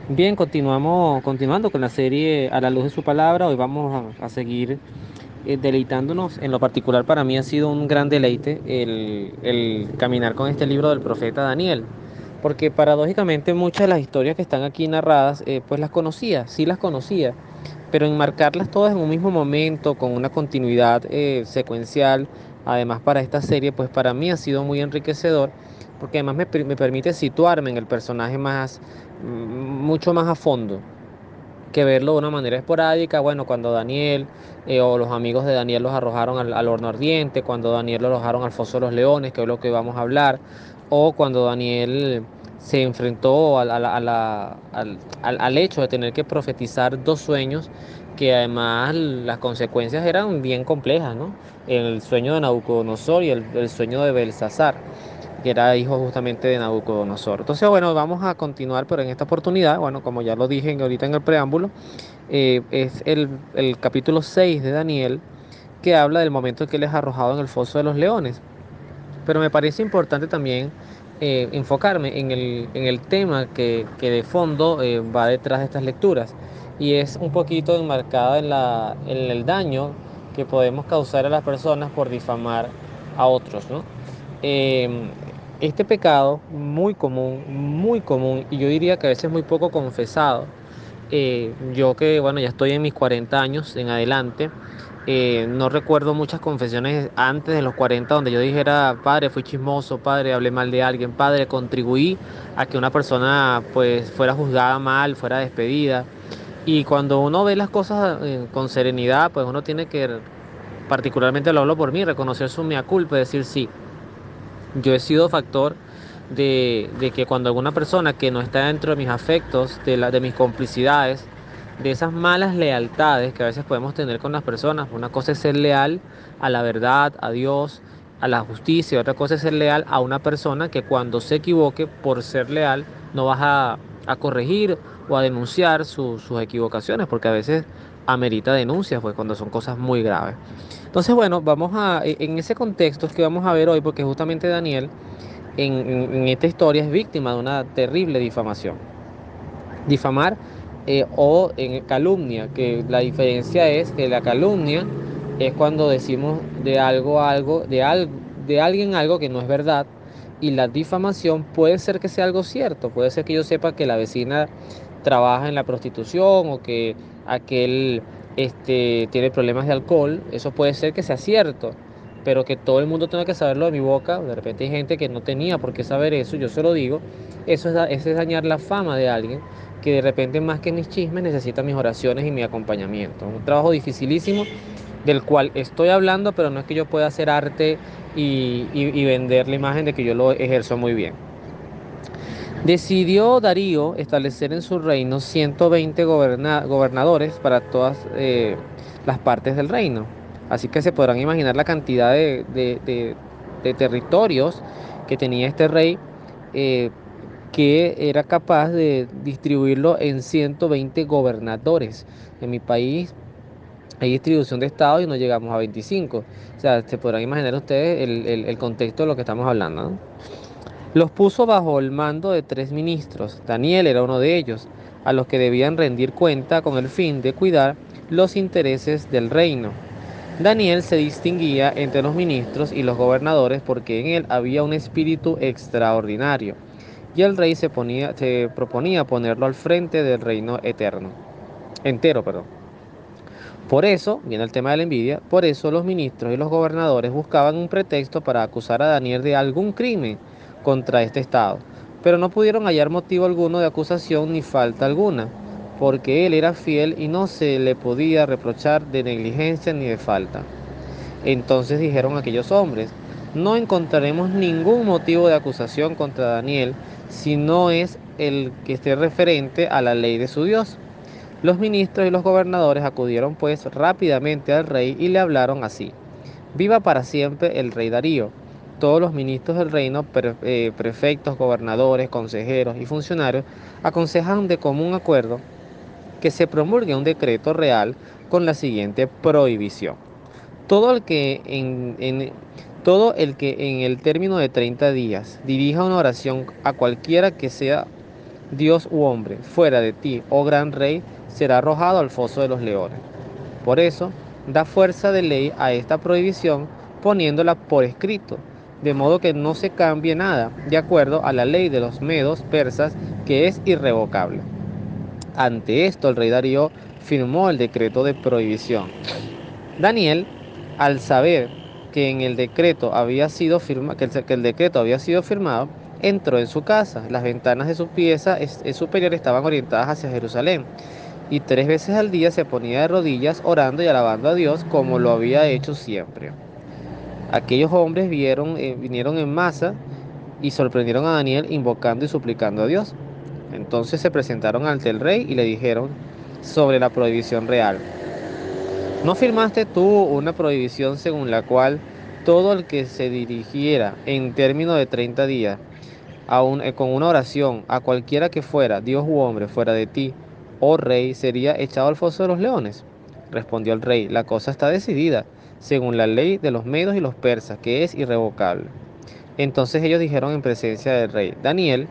Bien, continuando con la serie A la luz de su palabra. Hoy vamos a seguir deleitándonos. En lo particular, para mí ha sido un gran deleite el caminar con este libro del profeta Daniel, porque paradójicamente muchas de las historias que están aquí narradas, pues las conocía, sí las conocía, pero enmarcarlas todas en un mismo momento, con una continuidad secuencial, además para esta serie, pues para mí ha sido muy enriquecedor, porque además me permite situarme en el personaje mucho más a fondo que verlo de una manera esporádica. Bueno, cuando Daniel o los amigos de Daniel los arrojaron al horno ardiente, cuando Daniel lo arrojaron al foso de los leones, que es lo que vamos a hablar, o cuando Daniel se enfrentó al hecho de tener que profetizar dos sueños, que además las consecuencias eran bien complejas, ¿no? El sueño de Nabucodonosor y el sueño de Belsasar, que era hijo justamente de Nabucodonosor. Entonces, bueno, vamos a continuar, pero en esta oportunidad, bueno, como ya lo dije ahorita en el preámbulo, es el capítulo 6 de Daniel, que habla del momento en que él es arrojado en el foso de los leones. Pero me parece importante también enfocarme en el tema que de fondo va detrás de estas lecturas, y es un poquito enmarcada en el daño que podemos causar a las personas por difamar a otros, ¿no? Eh, este pecado muy común, y yo diría que a veces muy poco confesado. Yo que, bueno, ya estoy en mis 40 años en adelante, no recuerdo muchas confesiones antes de los 40 donde yo dijera: padre, fui chismoso, padre, hablé mal de alguien, padre, contribuí a que una persona pues fuera juzgada mal, fuera despedida. Y cuando uno ve las cosas con serenidad, pues uno tiene que, particularmente lo hablo por mí, reconocer su mea culpa y decir: sí, yo he sido factor de que cuando alguna persona que no está dentro de mis afectos, de mis complicidades, de esas malas lealtades que a veces podemos tener con las personas. Una cosa es ser leal a la verdad, a Dios, a la justicia; otra cosa es ser leal a una persona que cuando se equivoque, por ser leal, no vas a corregir o a denunciar sus equivocaciones, porque a veces amerita denuncias, pues cuando son cosas muy graves. Entonces, bueno, en ese contexto es que vamos a ver hoy, porque justamente Daniel en esta historia es víctima de una terrible difamación. Difamar o en calumnia, que la diferencia es que la calumnia es cuando decimos de de alguien algo que no es verdad, y la difamación puede ser que sea algo cierto. Puede ser que yo sepa que la vecina trabaja en la prostitución, o que aquel tiene problemas de alcohol. Eso puede ser que sea cierto, pero que todo el mundo tenga que saberlo de mi boca. De repente hay gente que no tenía por qué saber eso, yo se lo digo. Eso es dañar la fama de alguien que de repente, más que mis chismes, necesita mis oraciones y mi acompañamiento. Un trabajo dificilísimo del cual estoy hablando, pero no es que yo pueda hacer arte y vender la imagen de que yo lo ejerzo muy bien. Decidió Darío establecer en su reino 120 gobernadores para todas las partes del reino. Así que se podrán imaginar la cantidad de territorios que tenía este rey, eh, que era capaz de distribuirlo en 120 gobernadores. En mi país hay distribución de estados y no llegamos a 25. O sea, se podrán imaginar ustedes el contexto de lo que estamos hablando, ¿no? Los puso bajo el mando de tres ministros. Daniel era uno de ellos, a los que debían rendir cuenta con el fin de cuidar los intereses del reino. Daniel se distinguía entre los ministros y los gobernadores porque en él había un espíritu extraordinario, y el rey se proponía ponerlo al frente del reino entero, perdón. Por eso, viene el tema de la envidia, por eso los ministros y los gobernadores buscaban un pretexto para acusar a Daniel de algún crimen contra este estado, pero no pudieron hallar motivo alguno de acusación ni falta alguna, porque él era fiel y no se le podía reprochar de negligencia ni de falta. Entonces dijeron aquellos hombres: no encontraremos ningún motivo de acusación contra Daniel, si no es el que esté referente a la ley de su Dios. Los ministros y los gobernadores acudieron pues rápidamente al rey y le hablaron así: viva para siempre el rey Darío. Todos los ministros del reino, prefectos, gobernadores, consejeros y funcionarios, aconsejan de común acuerdo que se promulgue un decreto real con la siguiente prohibición: todo el que todo el que en el término de 30 días dirija una oración a cualquiera que sea Dios u hombre, fuera de ti, oh gran rey, será arrojado al foso de los leones. Por eso, da fuerza de ley a esta prohibición poniéndola por escrito, de modo que no se cambie nada, de acuerdo a la ley de los medos persas, que es irrevocable. Ante esto, el rey Darío firmó el decreto de prohibición. Daniel, al saber que en el decreto había sido que el decreto había sido firmado, entró en su casa. Las ventanas de su pieza superior estaban orientadas hacia Jerusalén, y 3 veces al día se ponía de rodillas orando y alabando a Dios como lo había hecho siempre. Aquellos hombres vinieron en masa y sorprendieron a Daniel invocando y suplicando a Dios. Entonces se presentaron ante el rey y le dijeron sobre la prohibición real. ¿No firmaste tú una prohibición según la cual todo el que se dirigiera en término de 30 días con una oración a cualquiera que fuera, Dios u hombre, fuera de ti, oh rey, sería echado al foso de los leones? Respondió el rey, la cosa está decidida, según la ley de los medos y los persas, que es irrevocable. Entonces ellos dijeron en presencia del rey, Daniel,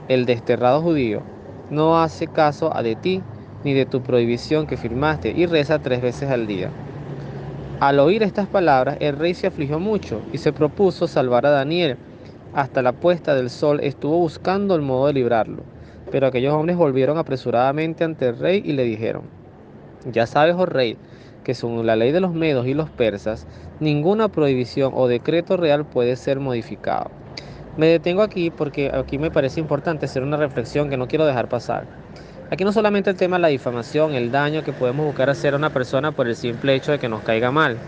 el desterrado judío, no hace caso a de ti, ni de tu prohibición que firmaste, y reza 3 veces al día. Al oír estas palabras, el rey se afligió mucho y se propuso salvar a Daniel. Hasta la puesta del sol estuvo buscando el modo de librarlo. Pero aquellos hombres volvieron apresuradamente ante el rey y le dijeron, ya sabes, oh rey, que según la ley de los medos y los persas, ninguna prohibición o decreto real puede ser modificado. Me detengo aquí porque aquí me parece importante hacer una reflexión que no quiero dejar pasar. Aquí no solamente el tema de la difamación, el daño que podemos buscar hacer a una persona por el simple hecho de que nos caiga mal,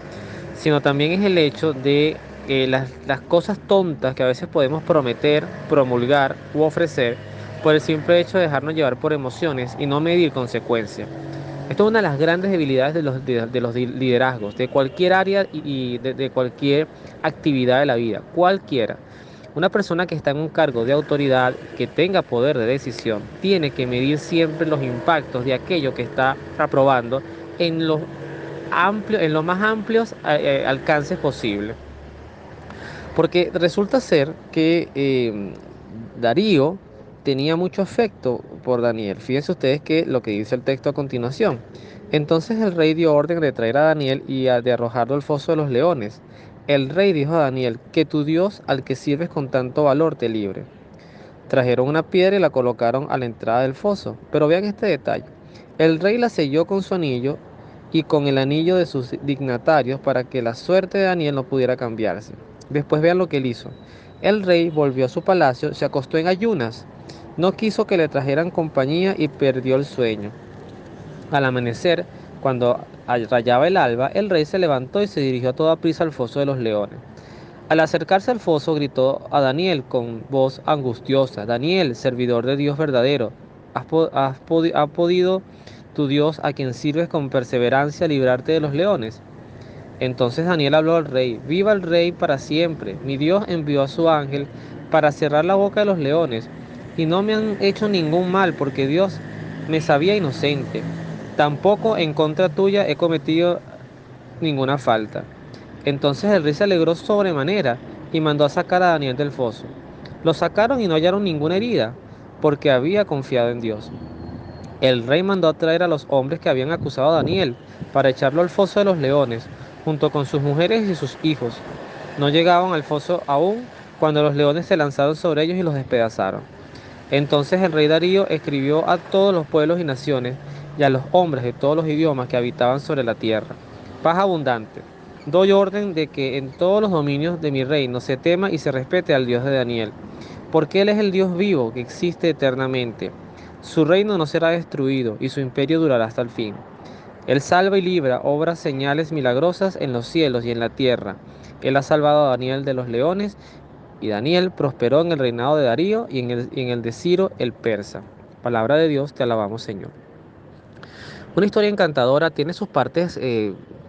sino también es el hecho de las cosas tontas que a veces podemos prometer, promulgar u ofrecer por el simple hecho de dejarnos llevar por emociones y no medir consecuencias. Esto es una de las grandes debilidades de los liderazgos, de cualquier área y de cualquier actividad de la vida, cualquiera. Una persona que está en un cargo de autoridad, que tenga poder de decisión, tiene que medir siempre los impactos de aquello que está aprobando en los más amplios alcances posibles. Porque resulta ser que Darío tenía mucho afecto por Daniel. Fíjense ustedes que lo que dice el texto a continuación. Entonces el rey dio orden de traer a Daniel y de arrojarlo al foso de los leones. El rey dijo a Daniel, que tu Dios al que sirves con tanto valor te libre. Trajeron una piedra y la colocaron a la entrada del foso. Pero vean este detalle. El rey la selló con su anillo y con el anillo de sus dignatarios para que la suerte de Daniel no pudiera cambiarse. Después vean lo que él hizo. El rey volvió a su palacio, se acostó en ayunas. No quiso que le trajeran compañía y perdió el sueño. Al amanecer, cuando rayaba el alba, el rey se levantó y se dirigió a toda prisa al foso de los leones. Al acercarse al foso, gritó a Daniel con voz angustiosa, Daniel, servidor de Dios verdadero, ¿ha podido tu Dios, a quien sirves con perseverancia, librarte de los leones? Entonces Daniel habló al rey, viva el rey para siempre. Mi Dios envió a su ángel para cerrar la boca de los leones, y no me han hecho ningún mal, porque Dios me sabía inocente. Tampoco en contra tuya he cometido ninguna falta. Entonces el rey se alegró sobremanera y mandó a sacar a Daniel del foso. Lo sacaron y no hallaron ninguna herida, porque había confiado en Dios. El rey mandó a traer a los hombres que habían acusado a Daniel para echarlo al foso de los leones, junto con sus mujeres y sus hijos. No llegaban al foso aún cuando los leones se lanzaron sobre ellos y los despedazaron. Entonces el rey Darío escribió a todos los pueblos y naciones y a los hombres de todos los idiomas que habitaban sobre la tierra: paz abundante. Doy orden de que en todos los dominios de mi reino se tema y se respete al Dios de Daniel, porque Él es el Dios vivo que existe eternamente. Su reino no será destruido y su imperio durará hasta el fin. Él salva y libra, obra señales milagrosas en los cielos y en la tierra. Él ha salvado a Daniel de los leones, y Daniel prosperó en el reinado de Darío y en el de Ciro el persa. Palabra de Dios, te alabamos, Señor. Una historia encantadora, tiene sus partes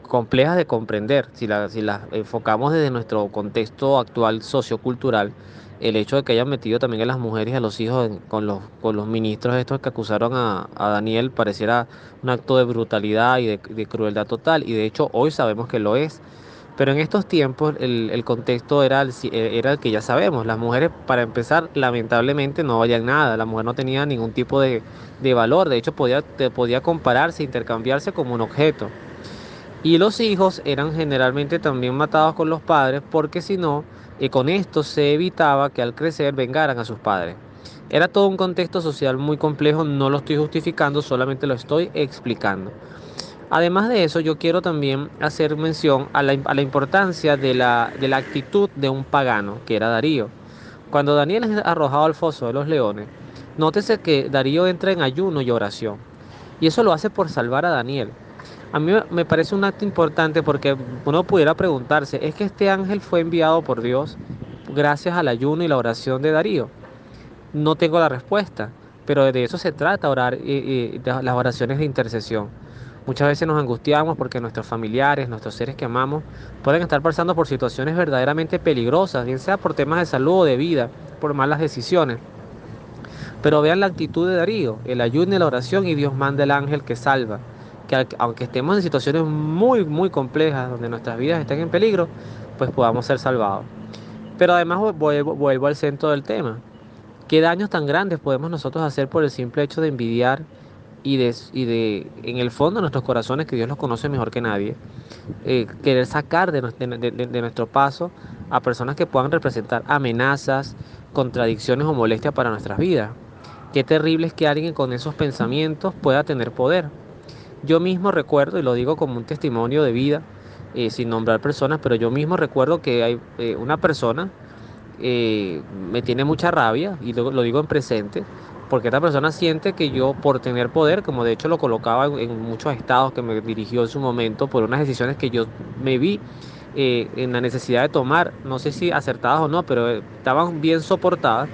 complejas de comprender. Si las enfocamos desde nuestro contexto actual sociocultural, el hecho de que hayan metido también a las mujeres y a los hijos con los ministros estos que acusaron a Daniel pareciera un acto de brutalidad y de crueldad total. Y de hecho hoy sabemos que lo es. Pero en estos tiempos el contexto era el que ya sabemos. Las mujeres, para empezar, lamentablemente no valían nada. La mujer no tenía ningún tipo de valor. De hecho, podía compararse, intercambiarse como un objeto. Y los hijos eran generalmente también matados con los padres porque si no, con esto se evitaba que al crecer vengaran a sus padres. Era todo un contexto social muy complejo, no lo estoy justificando, solamente lo estoy explicando. Además de eso, yo quiero también hacer mención a la importancia de la actitud de un pagano, que era Darío. Cuando Daniel es arrojado al foso de los leones, nótese que Darío entra en ayuno y oración. Y eso lo hace por salvar a Daniel. A mí me parece un acto importante porque uno pudiera preguntarse, ¿es que este ángel fue enviado por Dios gracias al ayuno y la oración de Darío? No tengo la respuesta, pero de eso se trata, orar y las oraciones de intercesión. Muchas veces nos angustiamos porque nuestros familiares, nuestros seres que amamos, pueden estar pasando por situaciones verdaderamente peligrosas, bien sea por temas de salud o de vida, por malas decisiones. Pero vean la actitud de Darío, el ayuno y la oración y Dios manda el ángel que salva. Que aunque estemos en situaciones muy, muy complejas, donde nuestras vidas estén en peligro, pues podamos ser salvados. Pero además vuelvo al centro del tema. ¿Qué daños tan grandes podemos nosotros hacer por el simple hecho de envidiar en el fondo de nuestros corazones, que Dios los conoce mejor que nadie, querer sacar de nuestro paso a personas que puedan representar amenazas, contradicciones o molestias para nuestras vidas? Qué terrible es que alguien con esos pensamientos pueda tener poder. Yo mismo recuerdo, y lo digo como un testimonio de vida, sin nombrar personas, pero yo mismo recuerdo que hay una persona me tiene mucha rabia, y lo digo en presente, porque esta persona siente que yo, por tener poder, como de hecho lo colocaba en muchos estados que me dirigió en su momento, por unas decisiones que yo me vi en la necesidad de tomar, no sé si acertadas o no, pero estaban bien soportadas.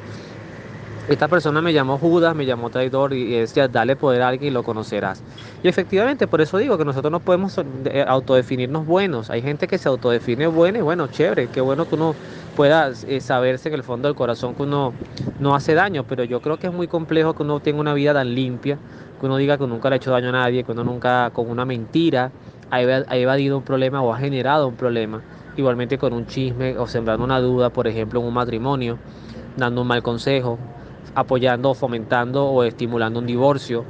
Esta persona me llamó Judas, me llamó traidor y decía, dale poder a alguien y lo conocerás. Y efectivamente, por eso digo que nosotros no podemos autodefinirnos buenos. Hay gente que se autodefine buena y bueno, chévere, qué bueno que uno pueda saberse en el fondo del corazón que uno no hace daño, pero yo creo que es muy complejo que uno tenga una vida tan limpia, que uno diga que nunca le ha hecho daño a nadie, que uno nunca con una mentira ha evadido un problema o ha generado un problema. Igualmente con un chisme o sembrando una duda, por ejemplo, en un matrimonio, dando un mal consejo, apoyando, fomentando o estimulando un divorcio,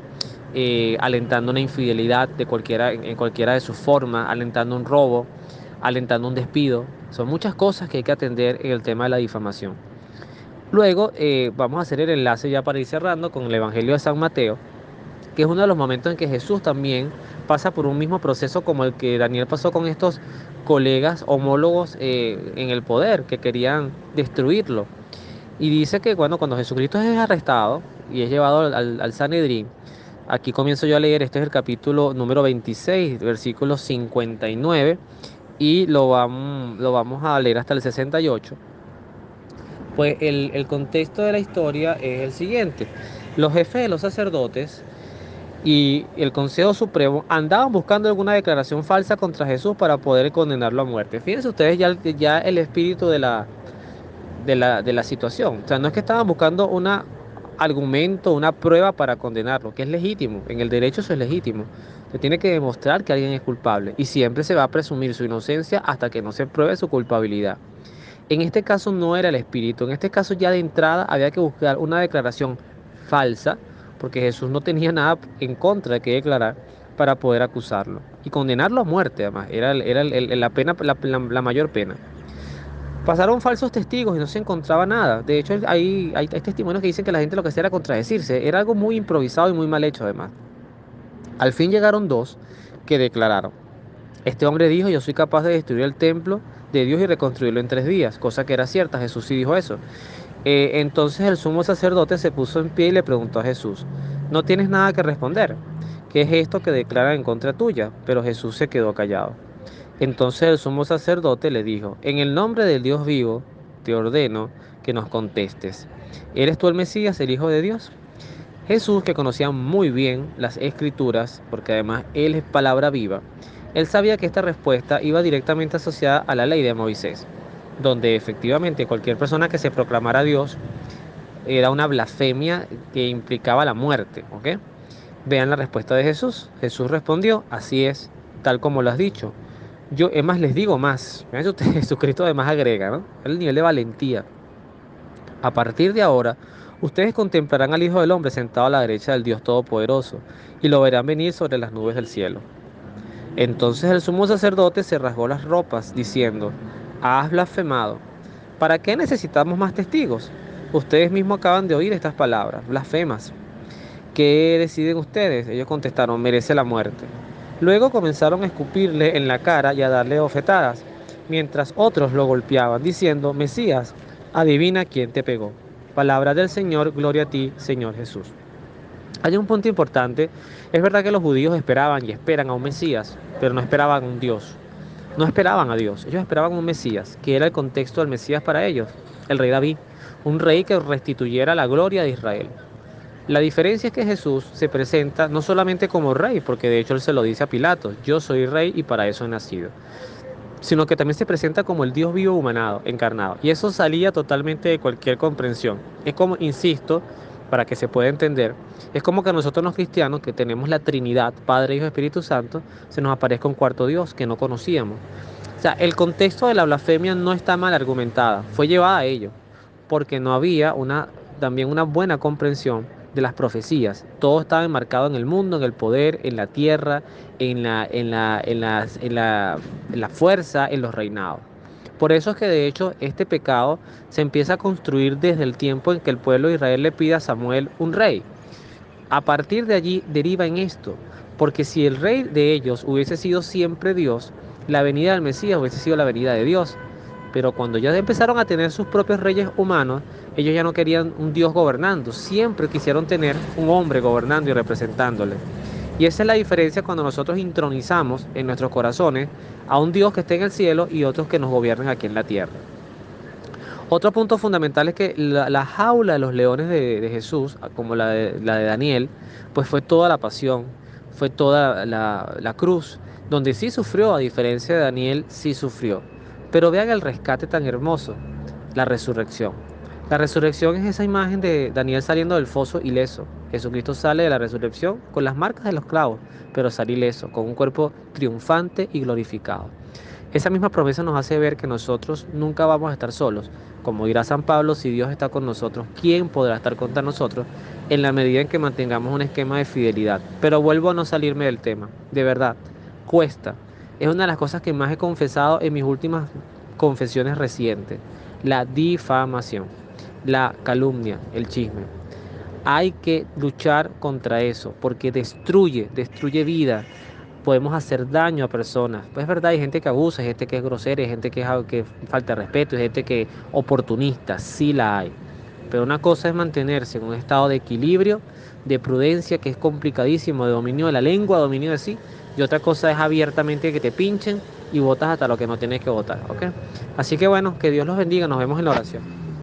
alentando una infidelidad en cualquiera de sus formas, alentando un robo, alentando un despido. Son muchas cosas que hay que atender en el tema de la difamación. Luego vamos a hacer el enlace ya para ir cerrando con el Evangelio de San Mateo, que es uno de los momentos en que Jesús también pasa por un mismo proceso como el que Daniel pasó con estos colegas homólogos en el poder que querían destruirlo. Y dice que cuando Jesucristo es arrestado y es llevado al Sanedrín, aquí comienzo yo a leer, este es el capítulo número 26, versículo 59, y lo vamos a leer hasta el 68. Pues el contexto de la historia es el siguiente. Los jefes de los sacerdotes y el Consejo Supremo andaban buscando alguna declaración falsa contra Jesús para poder condenarlo a muerte. Fíjense ustedes ya el espíritu de la situación. O sea, no es que estaban buscando un argumento, una prueba para condenarlo, que es legítimo. En el derecho eso es legítimo. Se tiene que demostrar que alguien es culpable y siempre se va a presumir su inocencia hasta que no se pruebe su culpabilidad. En este caso no era el espíritu, en este caso ya de entrada había que buscar una declaración falsa, porque Jesús no tenía nada en contra de que declarar para poder acusarlo y condenarlo a muerte, además, era la pena, la mayor pena. Pasaron falsos testigos y no se encontraba nada. De hecho, hay testimonios que dicen que la gente lo que hacía era contradecirse. Era algo muy improvisado y muy mal hecho, además. Al fin llegaron dos que declararon. Este hombre dijo, yo soy capaz de destruir el templo de Dios y reconstruirlo en 3 días, cosa que era cierta. Jesús sí dijo eso. Entonces el sumo sacerdote se puso en pie y le preguntó a Jesús, ¿no tienes nada que responder? ¿Qué es esto que declaran en contra tuya? Pero Jesús se quedó callado. Entonces el sumo sacerdote le dijo, en el nombre del Dios vivo, te ordeno que nos contestes. ¿Eres tú el Mesías, el Hijo de Dios? Jesús, que conocía muy bien las escrituras, porque además él es palabra viva, él sabía que esta respuesta iba directamente asociada a la ley de Moisés, donde efectivamente cualquier persona que se proclamara Dios era una blasfemia que implicaba la muerte, ¿ok? Vean la respuesta de Jesús. Jesús respondió, así es, tal como lo has dicho. Yo, es más, les digo más. Fíjense ustedes, Jesucristo además agrega, ¿no? El nivel de valentía. A partir de ahora, ustedes contemplarán al Hijo del Hombre sentado a la derecha del Dios Todopoderoso, y lo verán venir sobre las nubes del cielo. Entonces el sumo sacerdote se rasgó las ropas, diciendo, has blasfemado. ¿Para qué necesitamos más testigos? Ustedes mismos acaban de oír estas palabras, blasfemas. ¿Qué deciden ustedes? Ellos contestaron, merece la muerte. Luego comenzaron a escupirle en la cara y a darle bofetadas, mientras otros lo golpeaban, diciendo, Mesías, adivina quién te pegó. Palabra del Señor, gloria a ti, Señor Jesús. Hay un punto importante, es verdad que los judíos esperaban y esperan a un Mesías, pero no esperaban a un Dios. No esperaban a Dios, ellos esperaban un Mesías, que era el contexto del Mesías para ellos, el rey David, un rey que restituyera la gloria de Israel. La diferencia es que Jesús se presenta no solamente como rey, porque de hecho él se lo dice a Pilato, yo soy rey y para eso he nacido, sino que también se presenta como el Dios vivo humanado, encarnado. Y eso salía totalmente de cualquier comprensión. Es como, insisto, para que se pueda entender, es como que a nosotros los cristianos, que tenemos la Trinidad, Padre, Hijo y Espíritu Santo, se nos aparezca un cuarto Dios que no conocíamos. O sea, el contexto de la blasfemia no está mal argumentada, fue llevada a ello, porque no había también una buena comprensión de las profecías. Todo estaba enmarcado en el mundo, en el poder, en la tierra, en la fuerza, en los reinados. Por eso es que de hecho este pecado se empieza a construir desde el tiempo en que el pueblo de Israel le pide a Samuel un rey. A partir de allí deriva en esto, porque si el rey de ellos hubiese sido siempre Dios, la venida del Mesías hubiese sido la venida de Dios. Pero cuando ya empezaron a tener sus propios reyes humanos, ellos ya no querían un Dios gobernando, siempre quisieron tener un hombre gobernando y representándole. Y esa es la diferencia cuando nosotros intronizamos en nuestros corazones a un Dios que esté en el cielo y otros que nos gobiernen aquí en la tierra. Otro punto fundamental es que la jaula de los leones de Jesús, como la de Daniel, pues fue toda la pasión, fue toda la cruz, donde sí sufrió, a diferencia de Daniel, sí sufrió. Pero vean el rescate tan hermoso, la resurrección. La resurrección es esa imagen de Daniel saliendo del foso ileso. Jesucristo sale de la resurrección con las marcas de los clavos, pero sale ileso, con un cuerpo triunfante y glorificado. Esa misma promesa nos hace ver que nosotros nunca vamos a estar solos. Como dirá San Pablo, si Dios está con nosotros, ¿quién podrá estar contra nosotros? En la medida en que mantengamos un esquema de fidelidad. Pero vuelvo a no salirme del tema. De verdad, cuesta. Es una de las cosas que más he confesado en mis últimas confesiones recientes. La difamación, la calumnia, el chisme. Hay que luchar contra eso porque destruye vida. Podemos hacer daño a personas. Pues es verdad, hay gente que abusa, hay gente que es grosera, hay gente que falta de respeto, hay gente que oportunista, sí la hay. Pero una cosa es mantenerse en un estado de equilibrio, de prudencia, que es complicadísimo, de dominio de la lengua, dominio de sí, y otra cosa es abiertamente que te pinchen y votas hasta lo que no tienes que votar, ¿ok? Así que bueno, que Dios los bendiga, nos vemos en la oración.